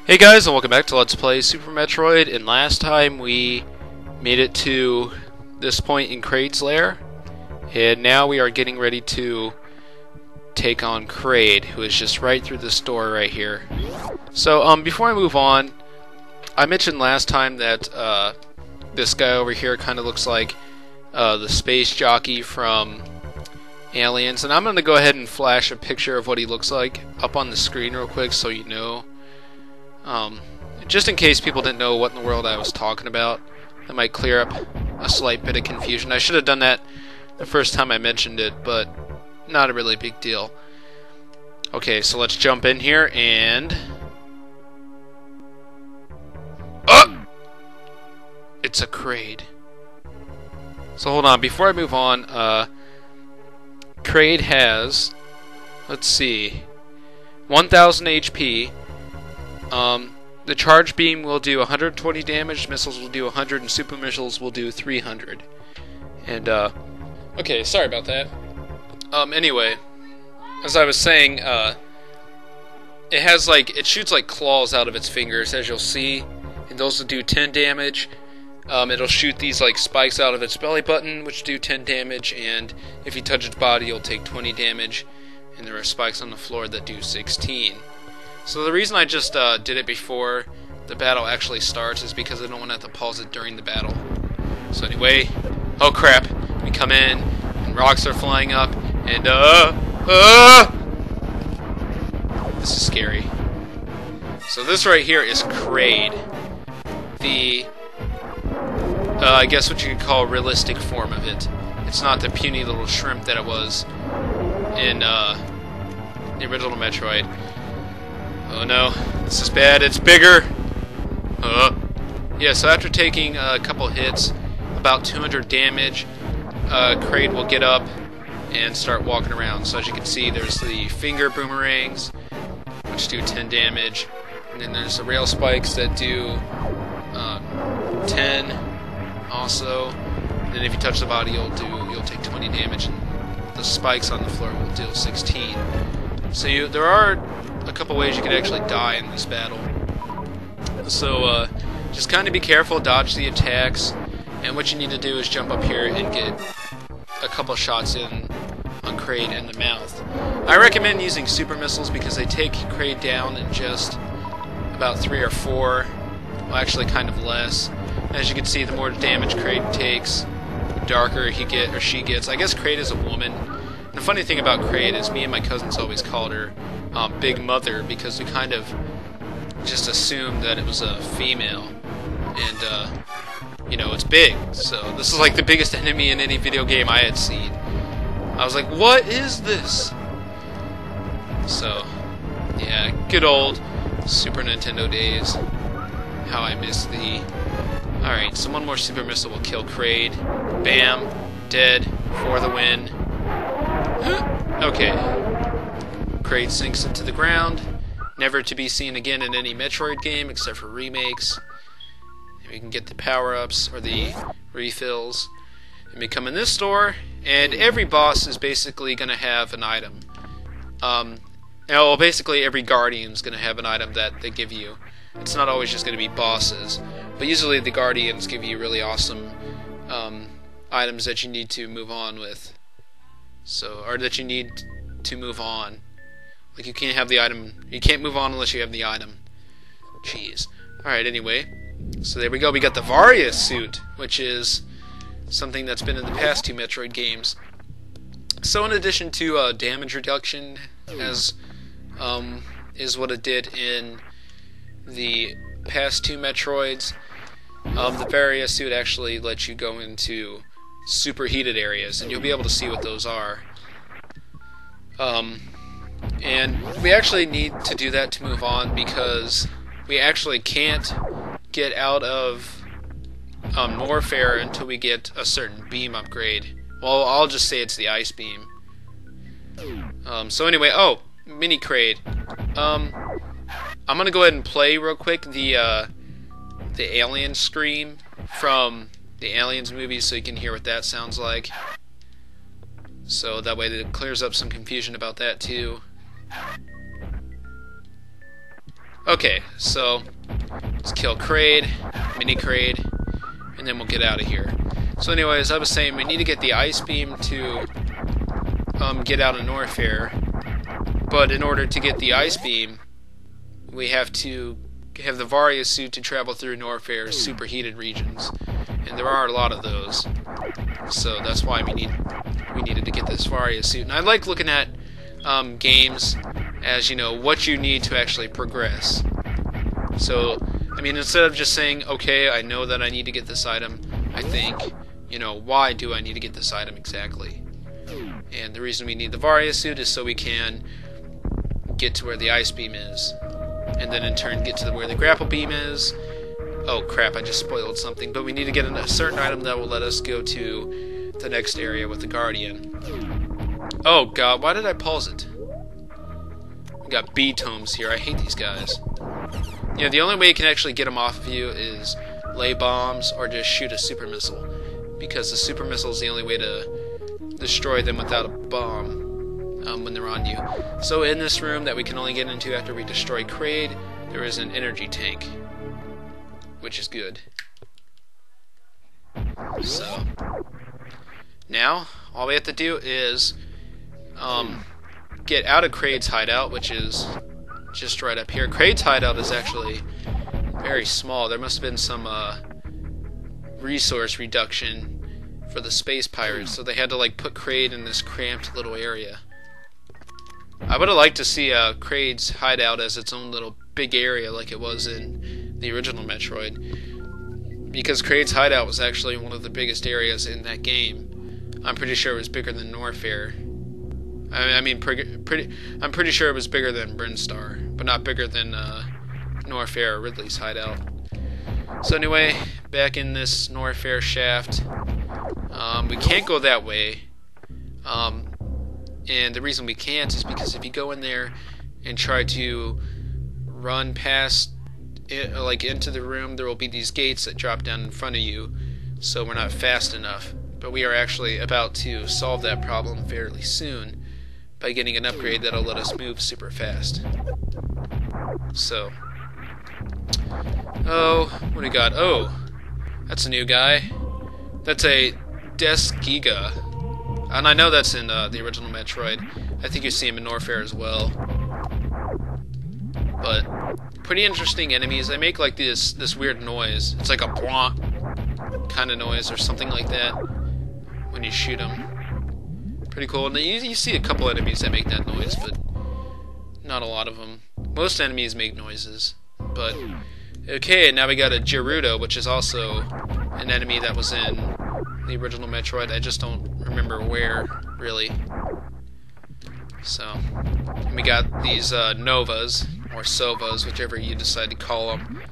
Hey guys, and welcome back to Let's Play Super Metroid. And last time we made it to this point in Kraid's lair, and now we are getting ready to take on Kraid, who is just right through this door right here. So, before I move on, I mentioned last time that this guy over here kind of looks like the space jockey from Aliens, and I'm going to go ahead and flash a picture of what he looks like up on the screen real quick so you know. Just in case people didn't know what in the world I was talking about, that might clear up a slight bit of confusion. I should have done that the first time I mentioned it, but not a really big deal. Okay, so let's jump in here and... Oh! It's a Kraid. So hold on, before I move on, Kraid has, let's see, 1000 HP. The charge beam will do 120 damage, missiles will do 100, and super missiles will do 300. And, okay, sorry about that. Anyway, as I was saying, it has, like, it shoots, like, claws out of its fingers, as you'll see, and those will do 10 damage. It'll shoot these, like, spikes out of its belly button, which do 10 damage, and if you touch its body, you'll take 20 damage, and there are spikes on the floor that do 16. So the reason I just did it before the battle actually starts is because I don't want to have to pause it during the battle. So anyway, oh crap, we come in, and rocks are flying up, and this is scary. So this right here is Kraid, the, I guess what you could call realistic form of it. It's not the puny little shrimp that it was in the original Metroid. Oh no, this is bad, it's bigger! Yeah, so after taking a couple hits, about 200 damage, Kraid will get up and start walking around. So as you can see, there's the finger boomerangs, which do 10 damage, and then there's the rail spikes that do 10 also, and then if you touch the body you'll take 20 damage, and the spikes on the floor will deal 16. So there are a couple ways you can actually die in this battle. So just kind of be careful, dodge the attacks, and what you need to do is jump up here and get a couple shots in on Kraid in the mouth. I recommend using super missiles because they take Kraid down in just about 3 or 4, well actually kind of less. As you can see, the more damage Kraid takes, the darker she gets. I guess Kraid is a woman. And the funny thing about Kraid is me and my cousins always called her Big Mother, because we kind of just assumed that it was a female, and you know, it's big, so this is like the biggest enemy in any video game I had seen. I was like, what is this? So yeah, good old Super Nintendo days. How I miss thee. Alright, so one more super missile will kill Kraid. Bam, dead, for the win. Okay. Kraid sinks into the ground, never to be seen again in any Metroid game except for remakes. And we can get the power-ups or the refills. And we come in this door, and every boss is basically going to have an item. Well, basically every Guardian's going to have an item that they give you. It's not always just going to be bosses, but usually the Guardians give you really awesome items that you need to move on with. So, or that you need to move on. Like, you can't have the item, you can't move on unless you have the item. Jeez. Alright, anyway. So there we go, we got the Varia suit, which is something that's been in the past 2 Metroid games. So in addition to damage reduction, as is what it did in the past 2 Metroids, the Varia suit actually lets you go into superheated areas, and you'll be able to see what those are. And we actually need to do that to move on, because we actually can't get out of Norfair until we get a certain beam upgrade. Well, I'll just say it's the ice beam. So anyway, oh, mini Kraid. I'm gonna go ahead and play real quick the alien scream from the Aliens movies so you can hear what that sounds like. So that way it clears up some confusion about that too. Okay, so let's kill Kraid, mini Kraid, and then we'll get out of here. So anyways, I was saying we need to get the Ice Beam to get out of Norfair, but in order to get the Ice Beam, we have to have the Varia suit to travel through Norfair's superheated regions, and there are a lot of those. So that's why we needed to get this Varia suit. And I like looking at games as, you know, what you need to actually progress. So, I mean, instead of just saying, okay, I know that I need to get this item, I think, you know, why do I need to get this item exactly? And the reason we need the Varia suit is so we can get to where the Ice Beam is, and then in turn get to where the Grapple Beam is. Oh crap, I just spoiled something, but we need to get a certain item that will let us go to the next area with the Guardian. Oh god, why did I pause it? We got B tomes here, I hate these guys. You know, the only way you can actually get them off of you is lay bombs or just shoot a super missile, because the super missile is the only way to destroy them without a bomb when they're on you. So in this room that we can only get into after we destroy Kraid, there is an energy tank, which is good. So now all we have to do is get out of Kraid's hideout, which is just right up here. Kraid's hideout is actually very small. There must have been some resource reduction for the space pirates, so they had to like put Kraid in this cramped little area. I would have liked to see Kraid's hideout as its own little big area like it was in the original Metroid, because Kraid's hideout was actually one of the biggest areas in that game. I'm pretty sure it was bigger than Norfair. I'm pretty sure it was bigger than Brinstar, but not bigger than Norfair or Ridley's hideout. So anyway, back in this Norfair shaft, we can't go that way. And the reason we can't is because if you go in there and try to run past it, like into the room, there will be these gates that drop down in front of you, so we're not fast enough. But we are actually about to solve that problem fairly soon by getting an upgrade that'll let us move super fast. So, oh, what do we got? Oh, that's a new guy. That's a Kega. And I know that's in the original Metroid. I think you see him in Norfair as well. But pretty interesting enemies. They make like this weird noise. It's like a bwomp kind of noise or something like that when you shoot them. Pretty cool. And you see a couple enemies that make that noise, but not a lot of them. Most enemies make noises. But okay, now we got a Gerudo, which is also an enemy that was in the original Metroid. I just don't remember where, really. So, we got these Novas, or Sovas, whichever you decide to call them.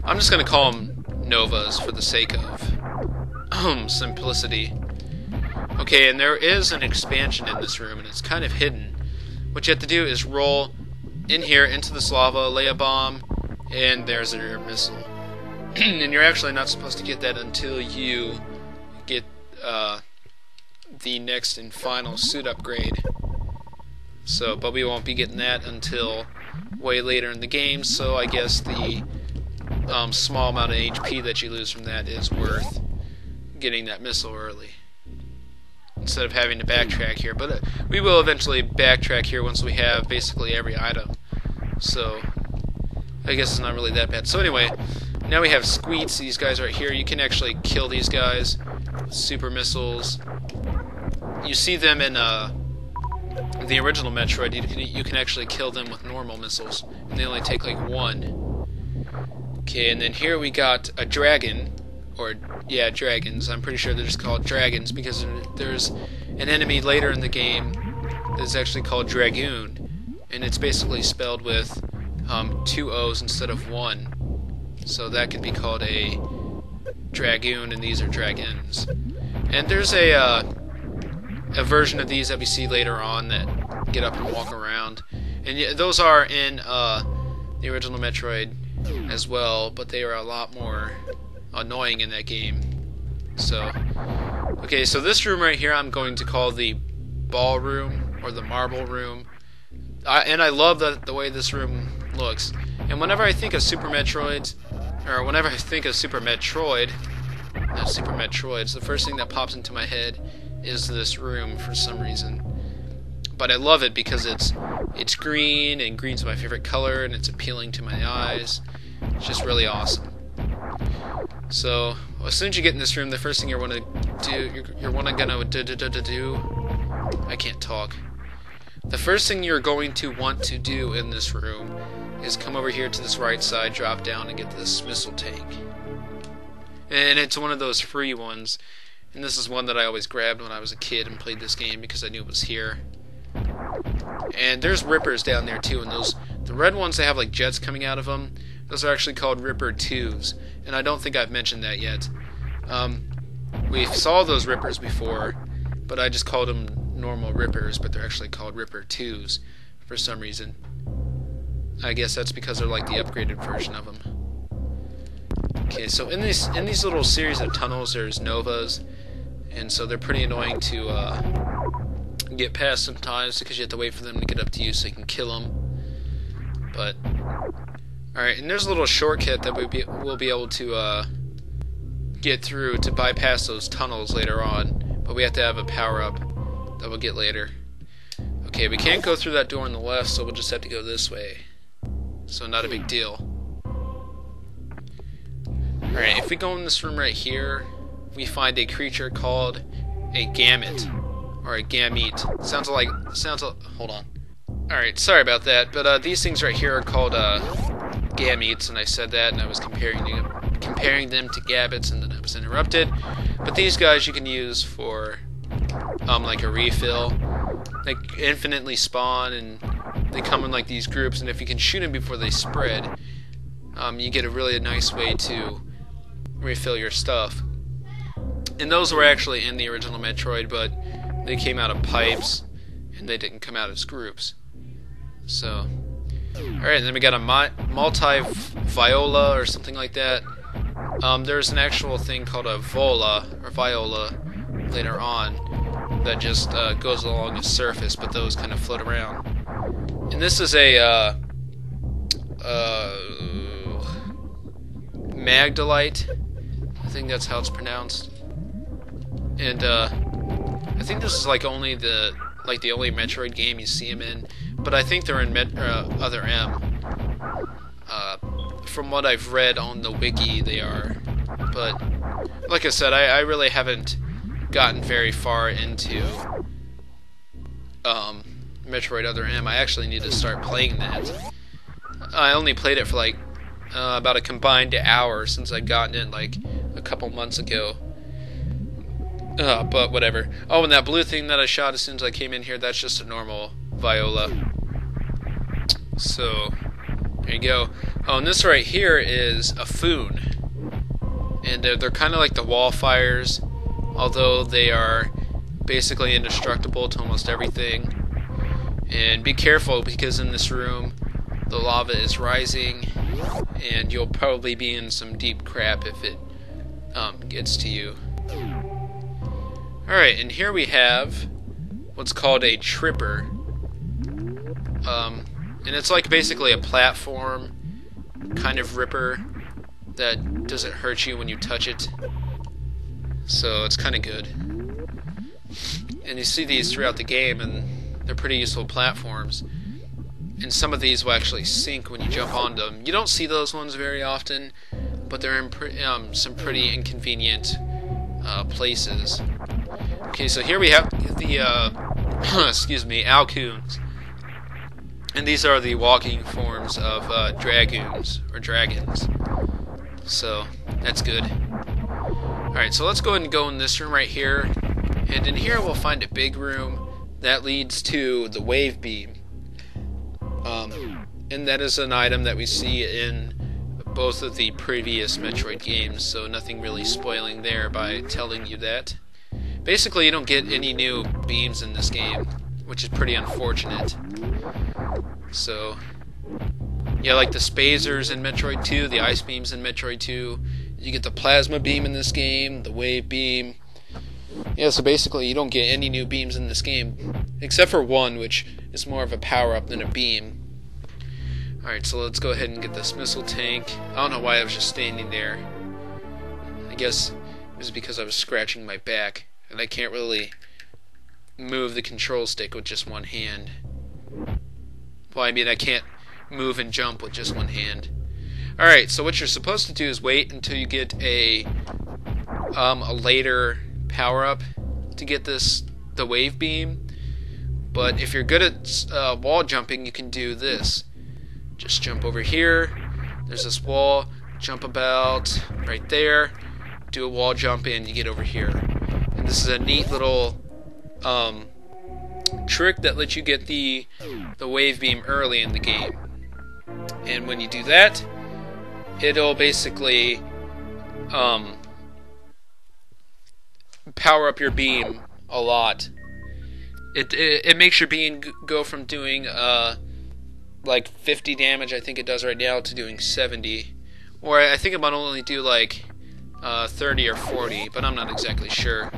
I'm just going to call them Novas for the sake of simplicity. Okay, and there is an expansion in this room, and it's kind of hidden. What you have to do is roll in here into this lava, lay a bomb, and there's your missile. And you're actually not supposed to get that until you get the next and final suit upgrade. So, but we won't be getting that until way later in the game, so I guess the small amount of HP that you lose from that is worth getting that missile early, instead of having to backtrack here. But we will eventually backtrack here once we have basically every item, so I guess it's not really that bad. So anyway, now we have Squeets, these guys right here. You can actually kill these guys with super missiles. You see them in the original Metroid. You can actually kill them with normal missiles, and they only take like one. Okay, and then here we got a dragon, or yeah, dragons. I'm pretty sure they're just called dragons because there's an enemy later in the game that is actually called Dragoon, and it's basically spelled with 2 O's instead of 1. So that could be called a Dragoon, and these are dragons. And there's a version of these that we see later on that get up and walk around. And those are in the original Metroid as well, but they are a lot more annoying in that game. So, okay, so this room right here I'm going to call the Ballroom, or the Marble Room. And I love the way this room looks. And whenever I think of Super Metroids, or whenever I think of Super Metroid, not Super Metroids, the first thing that pops into my head is this room for some reason. But I love it because it's green, and green's my favorite color, and it's appealing to my eyes. It's just really awesome. So as soon as you get in this room, the first thing gonna do. I can't talk. The first thing you're going to want to do in this room is come over here to this right side, drop down, and get this missile tank. And it's one of those free ones. And this is one that I always grabbed when I was a kid and played this game because I knew it was here. And there's Rippers down there too, and the red ones that have like jets coming out of them, those are actually called Ripper 2s, and I don't think I've mentioned that yet. We saw those Rippers before, but I just called them normal Rippers, but they're actually called Ripper 2s for some reason. I guess that's because they're like the upgraded version of them. Okay, so in these little series of tunnels, there's Novas, and so they're pretty annoying to get past sometimes because you have to wait for them to get up to you so you can kill them. But alright, and there's a little shortcut that we'll be able to get through to bypass those tunnels later on, but we have to have a power-up that we'll get later. Okay, we can't go through that door on the left, so we'll just have to go this way. So not a big deal. Alright, if we go in this room right here, we find a creature called a gamete. Or a gamete. Hold on. Alright, sorry about that, but these things right here are called gametes, and I said that, and I was comparing them to gabbets, and then I was interrupted. But these guys you can use for like a refill. They infinitely spawn, and they come in like these groups, and if you can shoot them before they spread, you get a really nice way to refill your stuff. And those were actually in the original Metroid, but they came out of pipes, and they didn't come out as groups. So, alright, then we got a multi-viola or something like that. There's an actual thing called a viola later on that just goes along the surface, but those kind of float around. And this is a Magdalite. I think that's how it's pronounced. And I think this is like the only Metroid game you see him in, but I think they're in Other M. From what I've read on the wiki, they are. But like I said, I really haven't gotten very far into Metroid Other M. I actually need to start playing that. I only played it for like about a combined hour since I gotten it like a couple months ago. But whatever. Oh, and that blue thing that I shot as soon as I came in here, that's just a normal viola. So, there you go. Oh, and this right here is a Foon. And they're kind of like the wall fires, although they are basically indestructible to almost everything. And be careful, because in this room, the lava is rising, and you'll probably be in some deep crap if it gets to you. Alright, and here we have what's called a tripper. And it's like basically a platform kind of ripper that doesn't hurt you when you touch it. So it's kind of good. And you see these throughout the game, and they're pretty useful platforms. And some of these will actually sink when you jump on them. You don't see those ones very often, but they're in some pretty inconvenient places. Okay, so here we have the excuse me, Alcoons. And these are the walking forms of dragoons, or dragons. So, that's good. Alright, so let's go ahead and go in this room right here. And in here we'll find a big room that leads to the wave beam. And that is an item that we see in both of the previous Metroid games, so nothing really spoiling there by telling you that. Basically, you don't get any new beams in this game, which is pretty unfortunate. So, yeah, like the spazers in Metroid 2, the ice beams in Metroid 2, you get the plasma beam in this game, the wave beam. Yeah, so basically you don't get any new beams in this game, except for one, which is more of a power-up than a beam. Alright, so let's go ahead and get this missile tank. I don't know why I was just standing there. I guess it was because I was scratching my back, and I can't really move the control stick with just one hand. Well, I mean, I can't move and jump with just one hand. Alright, so what you're supposed to do is wait until you get a later power-up to get the wave beam. But if you're good at wall jumping, you can do this. Just jump over here. There's this wall. Jump about right there. Do a wall jump and you get over here. And this is a neat little trick that lets you get the wave beam early in the game. And when you do that, it'll basically power up your beam a lot. It makes your beam go from doing like 50 damage, I think it does right now, to doing 70. Or I think it might only do like 30 or 40, but I'm not exactly sure.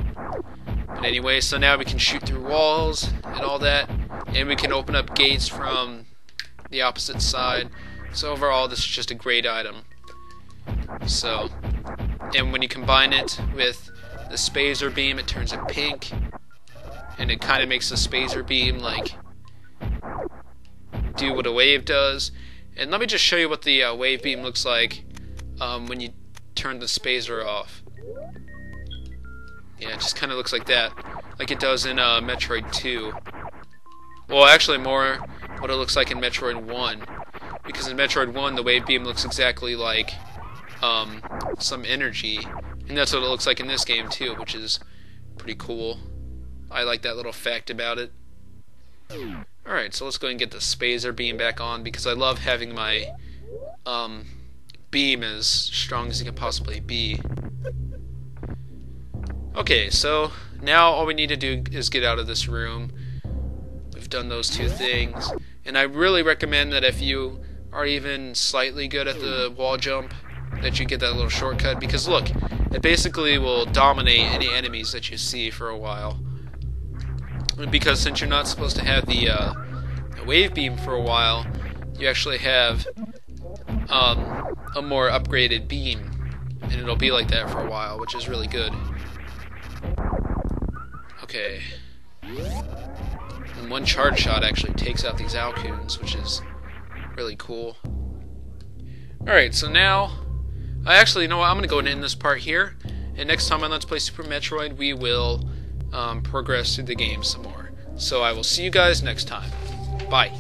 But anyway, so now we can shoot through walls and all that, and we can open up gates from the opposite side. So overall, this is just a great item. So, and when you combine it with the spacer beam, it turns it pink, and it kind of makes the spacer beam like do what a wave does. And let me just show you what the wave beam looks like when you turn the spacer off. Yeah, it just kind of looks like that, like it does in Metroid 2. Well, actually more what it looks like in Metroid 1, because in Metroid 1 the wave beam looks exactly like some energy, and that's what it looks like in this game too, which is pretty cool. I like that little fact about it. Alright, so let's go and get the spacer beam back on, because I love having my beam as strong as it can possibly be. Okay, so now all we need to do is get out of this room. We've done those two things, and I really recommend that if you are even slightly good at the wall jump, that you get that little shortcut, because look, it basically will dominate any enemies that you see for a while. Because since you're not supposed to have the wave beam for a while, you actually have a more upgraded beam, and it'll be like that for a while, which is really good. Okay. And one charge shot actually takes out these Alcoons, which is really cool. Alright, so now you know what, I'm going to go and end this part here, and next time on Let's Play Super Metroid we will progress through the game some more. So I will see you guys next time. Bye.